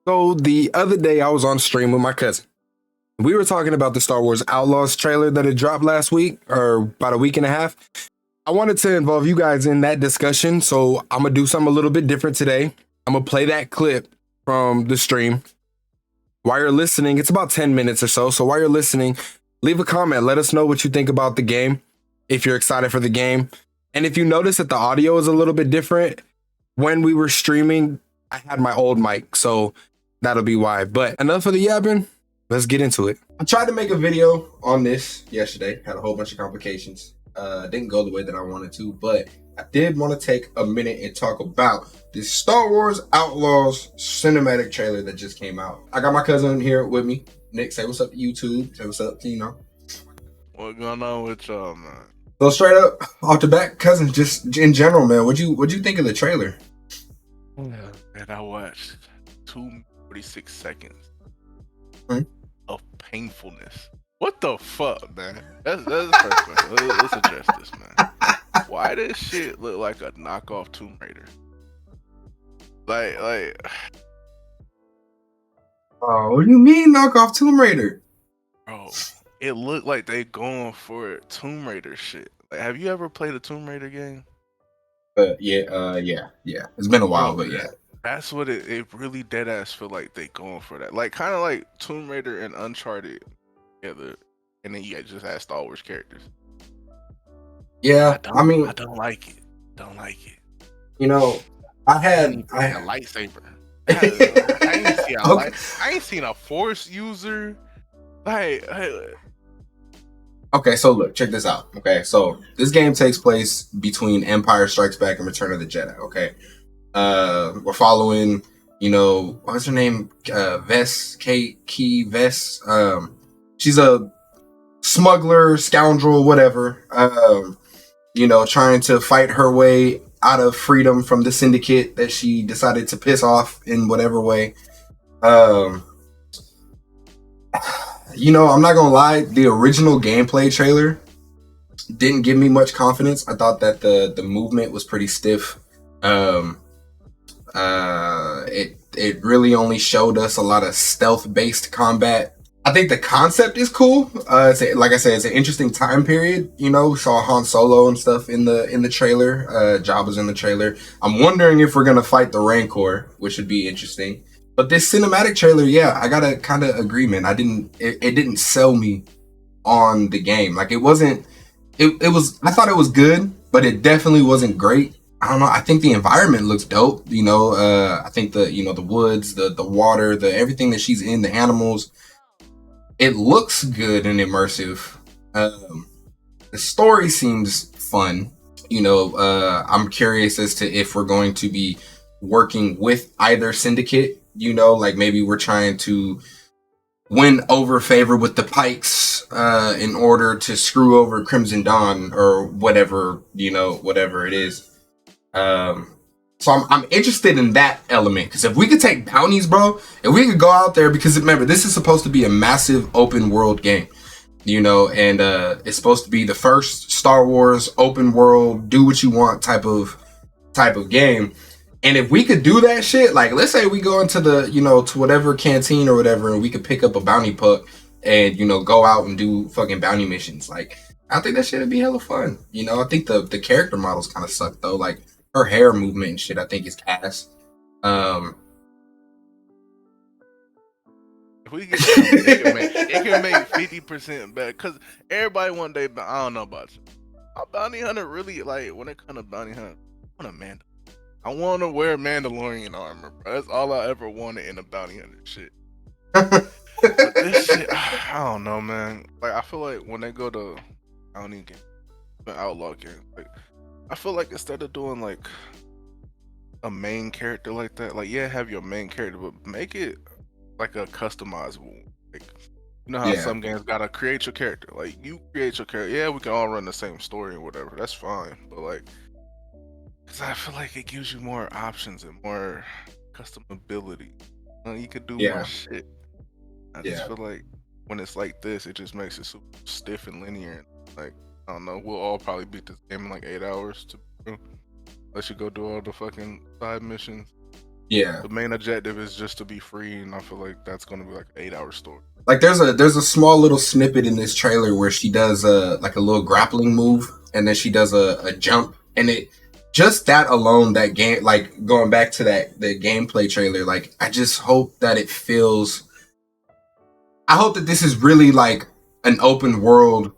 So the other day I was on stream with my cousin. We were talking about the Star Wars Outlaws trailer that had dropped last week or about a week and a half. I wanted to involve you guys in that discussion, so I'm gonna do something a little bit different today. I'm gonna play that clip from the stream. While you're listening, it's about 10 minutes or so. So while you're listening, leave a comment. Let us know what you think about the game, if you're excited for the game. And if you notice that the audio is a little bit different, when we were streaming, I had my old mic, so that'll be why. But enough of the yapping. Let's get into it. I tried to make a video on this yesterday. Had a whole bunch of complications. Didn't go the way that I wanted to, but I did want to take a minute and talk about this Star Wars Outlaws cinematic trailer that just came out. I got my cousin here with me. Nick, say what's up to YouTube. Say what's up to, What's going on with y'all, man? So straight up, off the bat, cousin, just in general, man, what'd you think of the trailer? And I watched 2:46 seconds of painfulness. What the fuck, man? That's the first question. Let's address this, man. Why does shit look like a knockoff Tomb Raider? Like. Oh, what do you mean knockoff Tomb Raider? Bro, it looked like they going for Tomb Raider shit. Like, have you ever played a Tomb Raider game? Yeah. It's been a while, Bro, but yeah. That's what it really dead ass feel like they going for that. Like kind of like Tomb Raider and Uncharted together, and then you just add Star Wars characters. Yeah, I don't like it. Don't like it. You know, I ain't seen a lightsaber. I ain't seen a Force user. Okay, so look, check this out. Okay, so this game takes place between Empire Strikes Back and Return of the Jedi. Okay, we're following, what's her name? Vess, Key Vess. She's a smuggler, scoundrel, whatever. Trying to fight her way out of freedom from the syndicate that she decided to piss off in whatever way. I'm not gonna lie, the original gameplay trailer didn't give me much confidence. I thought that the movement was pretty stiff. It really only showed us a lot of stealth-based combat. I think the concept is cool. Like I said, it's an interesting time period. We saw Han Solo and stuff in the trailer. Jabba's in the trailer. I'm wondering if we're gonna fight the Rancor, which would be interesting. But this cinematic trailer, yeah, I got a kind of agreement. It didn't sell me on the game. Like it wasn't. It was. I thought it was good, but it definitely wasn't great. I don't know. I think the environment looks dope. I think the woods, the water, the everything that she's in, the animals. It looks good and immersive. The story seems fun. I'm curious as to if we're going to be working with either syndicate. Like maybe we're trying to win over favor with the Pikes in order to screw over Crimson Dawn or whatever, whatever it is. So I'm interested in that element, because if we could take bounties, bro, if we could go out there, because remember, this is supposed to be a massive open world game, and it's supposed to be the first Star Wars open world, do what you want type of game. And if we could do that shit, like let's say we go into the, to whatever canteen or whatever, and we could pick up a bounty puck and, go out and do fucking bounty missions. Like, I think that shit would be hella fun. I think the character models kind of suck though. Like her hair movement and shit, I think is ass. If we get it can make 50% better, because everybody one day, I don't know about you. A bounty hunter really, like, when it comes to bounty hunter, I want to wear Mandalorian armor, bro. That's all I ever wanted in a bounty hunter shit. But this shit, I don't know, man. Like, I feel like when they go to bounty game, an outlaw game, like, I feel like instead of doing like a main character like that, like have your main character, but make it like a customizable. Like, how some games gotta create your character. Like you create your character. Yeah, we can all run the same story or whatever. That's fine. But like, because I feel like it gives you more options and more customability. You could do more shit. I just feel like when it's like this, it just makes it super stiff and linear. Like, I don't know, we'll all probably beat this game in like 8 hours unless you go do all the fucking side missions. Yeah. The main objective is just to be free, and I feel like that's gonna be like an 8-hour story. Like there's a small little snippet in this trailer where she does a like a little grappling move, and then she does a jump, and it just that alone, that game, like going back to that the gameplay trailer, like I just hope that it feels. I hope that this is really like an open world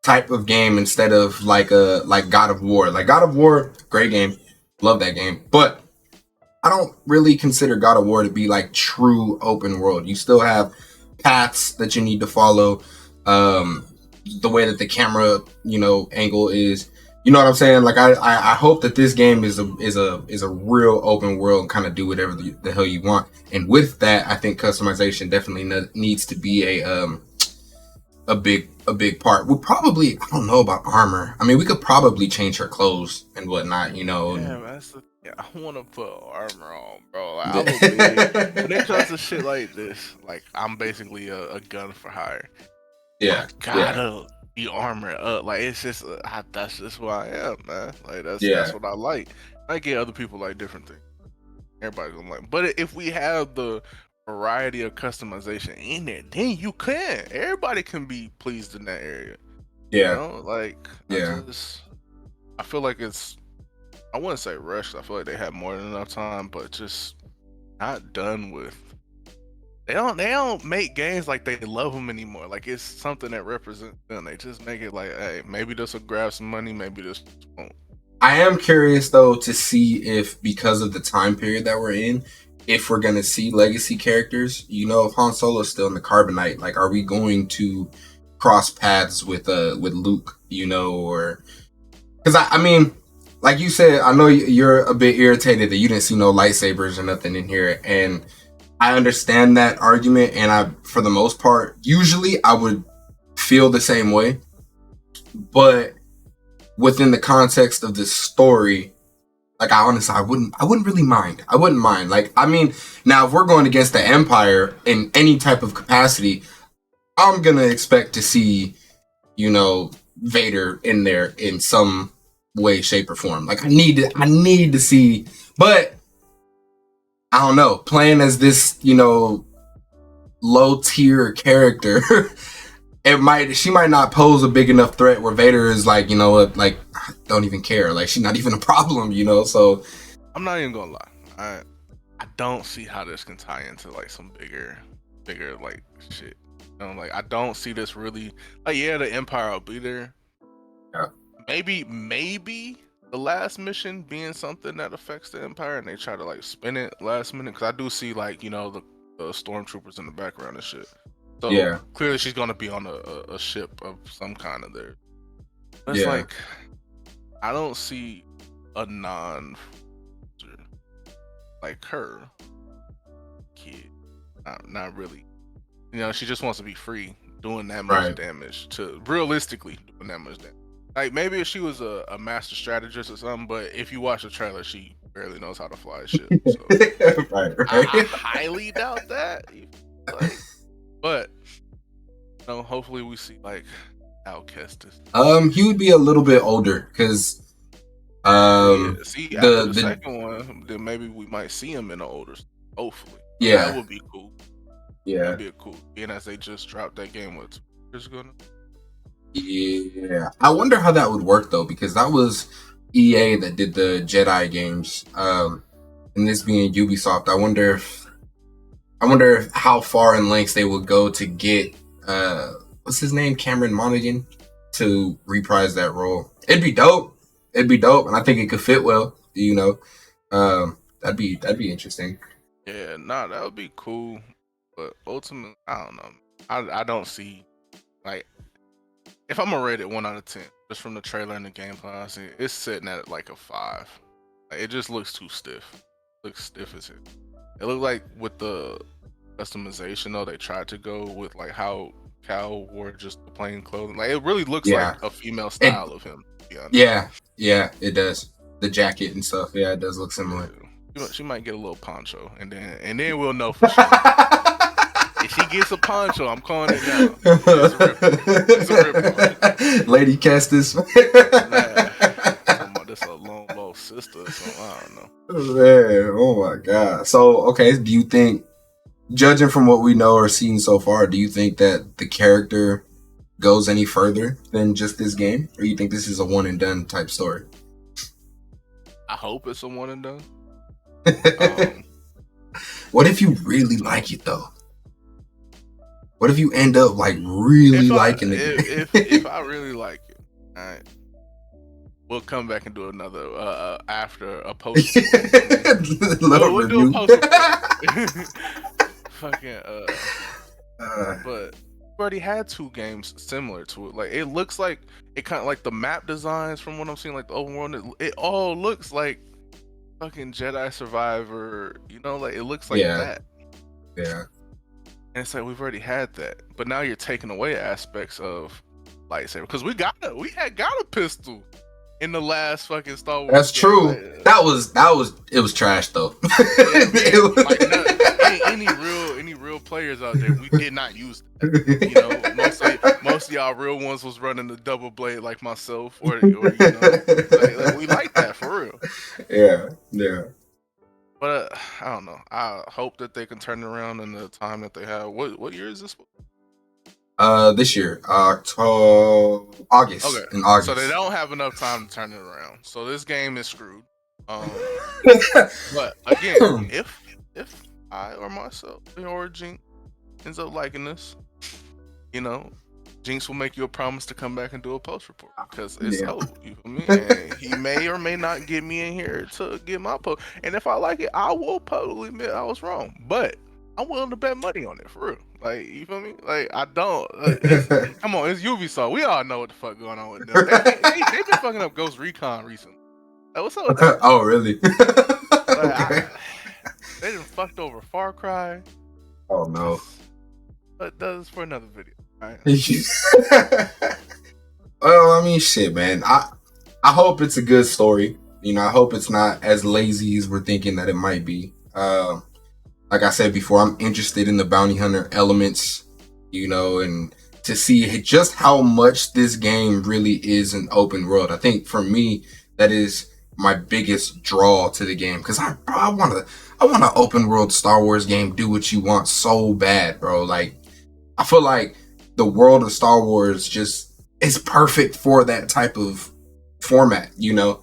type of game instead of like God of War. Like God of War, great game, love that game, but I don't really consider God of War to be like true open world. You still have paths that you need to follow. Um, the way that the camera, angle is. You know what I'm saying? Like I hope that this game is a real open world and kind of do whatever the hell you want. And with that, I think customization definitely needs to be a big part. We probably, I don't know about armor. I mean, we could probably change her clothes and whatnot. Yeah, man, I want to put armor on, bro. Like, I'm a big, when it comes to shit like this, like I'm basically a gun for hire. Yeah, I gotta be armored up. Like it's just that's just who I am, man. Like that's what I like. I get other people like different things. Everybody's gonna like, but if we have the variety of customization in there, then you can. Everybody can be pleased in that area. Yeah, You know, like I feel like it's. I wouldn't say rushed. I feel like they had more than enough time, but just not done with. They don't make games like they love them anymore. Like it's something that represents them. They just make it like, hey, maybe this will grab some money, maybe this won't. I am curious though to see if, because of the time period that we're in, if we're gonna see legacy characters. If Han Solo is still in the Carbonite, like, are we going to cross paths with Luke? Or because I mean, like you said, I know you're a bit irritated that you didn't see no lightsabers or nothing in here, and I understand that argument, and for the most part, usually I would feel the same way, but within the context of this story, like I wouldn't really mind. I wouldn't mind. Like, I mean, now if we're going against the Empire in any type of capacity, I'm gonna expect to see, Vader in there in some way, shape, or form. Like I need to see, but I don't know, playing as this, low tier character, she might not pose a big enough threat where Vader is like, like, I don't even care. Like, she's not even a problem, so. I'm not even gonna lie. I don't see how this can tie into like some bigger like shit. Like I don't see this really, like, yeah, the Empire will be there. Yeah. Maybe the last mission being something that affects the Empire, and they try to like spin it last minute, because I do see like the stormtroopers in the background and shit. So yeah, clearly she's gonna be on a ship of some kind of there. But it's like I don't see a non like her kid. Not really. She just wants to be free, doing that much damage to realistically doing that much damage. Like maybe if she was a master strategist or something, but if you watch the trailer, she barely knows how to fly a ship. So right. I highly doubt that. Like, but hopefully we see like Outcastus. He would be a little bit older because see, after the second one, then maybe we might see him in the older. Hopefully, that would be cool. Yeah, that'd be cool. Being as they just dropped that game, what 2 years ago now? Yeah, I wonder how that would work though, because that was EA that did the Jedi games, and this being Ubisoft. I wonder if how far in lengths they would go to get what's his name, Cameron Monaghan, to reprise that role. It'd be dope, and I think it could fit well. That'd be interesting. Yeah, that would be cool, but ultimately, I don't know. I don't see, like, if I'm gonna rate it 1 out of 10, just from the trailer and the gameplay, I see it's sitting at like a 5. Like, it just looks too stiff. It looks stiff as it. It looked like with the customization though, they tried to go with like how Cal wore just the plain clothing. Like it really looks like a female style of him. Yeah, it does. The jacket and stuff. Yeah, it does look similar. Yeah. She might get a little poncho, and then we'll know for sure. If she gets a poncho, I'm calling it down. It's a rip. Lady Kestis. That's a long lost sister or something. I don't know. Man, oh my god. So, okay, do you think, judging from what we know or seen so far, do you think that the character goes any further than just this game, or you think this is a one and done type story? I hope it's a one and done. What if you really like it though? What if you end up like really liking it? If I really like it, all right, we'll come back and do another after a post. We'll do a post. Fucking but we already had 2 games similar to it. Like it looks like it kind of like the map designs from what I'm seeing, like the open world. It all looks like fucking Jedi Survivor. You know, like it looks like that. Yeah. And it's like we've already had that, but now you're taking away aspects of lightsaber because we had got a pistol in the last fucking Star Wars. That's game. true. Like, it was trash though. Like any real players out there, we did not use that. You know, most of y'all real ones was running the double blade like myself, or you know, like we like that for real. Yeah. But I don't know. I hope that they can turn it around in the time that they have. What year is this? This year, August. Okay, in August. So they don't have enough time to turn it around. So this game is screwed. But again, if I or myself or Jinx ends up liking this, you know, Jinx will make you a promise to come back and do a post report because it's old. You feel me? And he may or may not get me in here to get my post. And if I like it, I will publicly admit I was wrong. But I'm willing to bet money on it for real. Like, you feel me? Like, I don't. Come on, it's Ubisoft. We all know what the fuck going on with them. They've been fucking up Ghost Recon recently. Like, what's up with that? Oh, really? Okay. They done fucked over Far Cry. Oh no. But that's for another video. Right? Well, I mean, shit, man. I hope it's a good story. You know, I hope it's not as lazy as we're thinking that it might be. Like I said before, I'm interested in the bounty hunter elements, you know, and to see just how much this game really is an open world. I think for me, that is my biggest draw to the game because I want an open world Star Wars game. Do what you want so bad, bro. Like, I feel like the world of Star Wars just is perfect for that type of format, you know.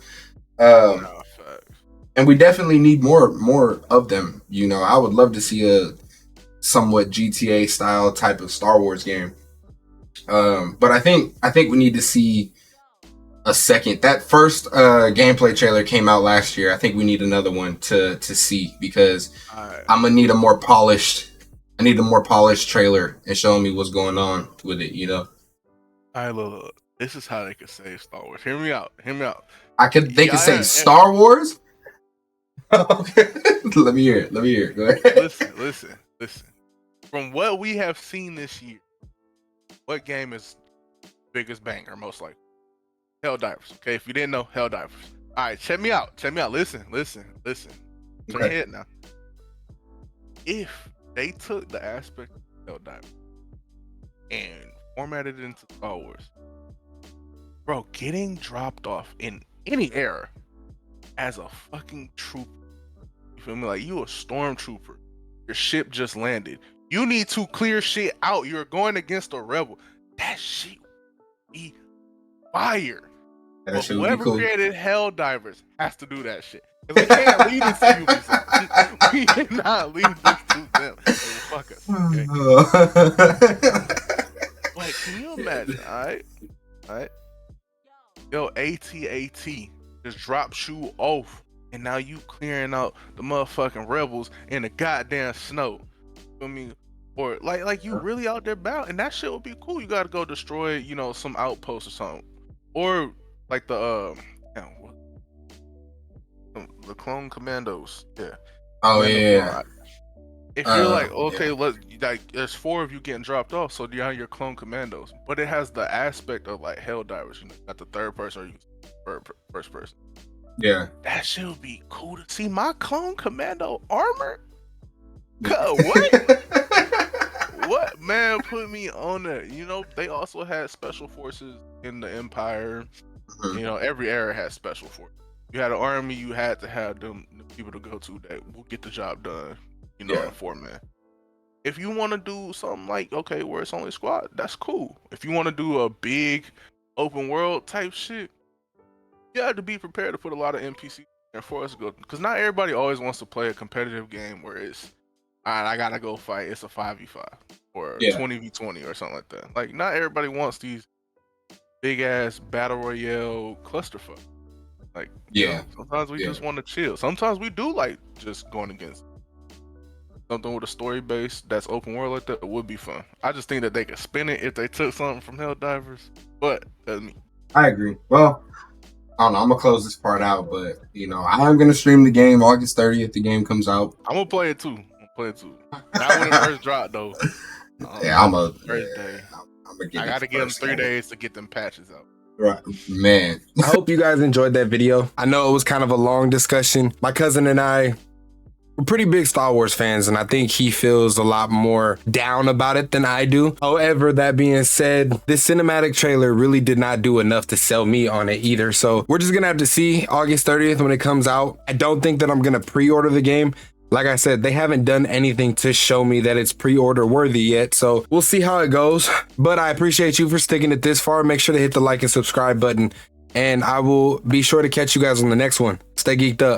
And we definitely need more of them. You know, I would love to see a somewhat GTA style type of Star Wars game. But I think we need to see a second. That first gameplay trailer came out last year. I think we need another one to see because I'm gonna need a more polished. I need a more polished trailer and showing me what's going on with it. You know. All right, look. This is how they could save Star Wars. Hear me out. They could say Star Wars. Okay. Let me hear it. Go ahead. Listen. From what we have seen this year, what game is biggest banger most likely? Helldivers. Okay, if you didn't know, Helldivers. All right, check me out. Listen. Turn your head now. If they took the aspect of Helldivers and formatted it into Star Wars, bro, getting dropped off in any era as a fucking trooper. You feel me? Like, you a stormtrooper. Your ship just landed. You need to clear shit out. You're going against a rebel. That shit be fire. But whoever created Helldivers has to do that shit. Because we can't leave this to Ubisoft. We cannot leave this to them. Fuck us. Okay? Like, can you imagine? Alright? Yo, AT-AT just drops you off, and now you clearing out the motherfucking rebels in the goddamn snow. I mean, or like you really out there battling, and that shit would be cool. You gotta go destroy, you know, some outpost or something, or like the clone commandos. Yeah. Oh yeah. If you're like, okay, like there's 4 of you getting dropped off, so you're on your clone commandos, but it has the aspect of like Helldivers, you know, not the third person or first person. Yeah. That shit would be cool to see my clone commando armor. What? What, man? Put me on that. You know, they also had special forces in the Empire. You know, every era has special forces. You had an army, you had to have the people to go to that will get the job done, you know, in 4-man. If you want to do something like, okay, where it's only squad, that's cool. If you want to do a big open world type shit, you have to be prepared to put a lot of NPCs there for us to go. Because not everybody always wants to play a competitive game where it's, all right, I gotta go fight. It's a 5v5 or 20v20 or something like that. Like, not everybody wants these big ass battle royale clusterfuck. Like, you know, sometimes we just want to chill. Sometimes we do like just going against something with a story base that's open world like that. It would be fun. I just think that they could spin it if they took something from Helldivers. But that's me. I agree. Well, I don't know. I'm gonna close this part out, but you know, I'm gonna stream the game August 30th. The game comes out. I'm gonna play it too. Not when it first dropped though. I'm a first day. I'm gonna get. I gotta give them 3 days to get them patches out. Right, man. I hope you guys enjoyed that video. I know it was kind of a long discussion. My cousin and I, we're pretty big Star Wars fans, and I think he feels a lot more down about it than I do. However, that being said, this cinematic trailer really did not do enough to sell me on it either. So we're just gonna have to see August 30th when it comes out. I don't think that I'm gonna pre-order the game. Like I said, they haven't done anything to show me that it's pre-order worthy yet, so we'll see how it goes. But I appreciate you for sticking it this far. Make sure to hit the like and subscribe button, and I will be sure to catch you guys on the next one. Stay geeked up.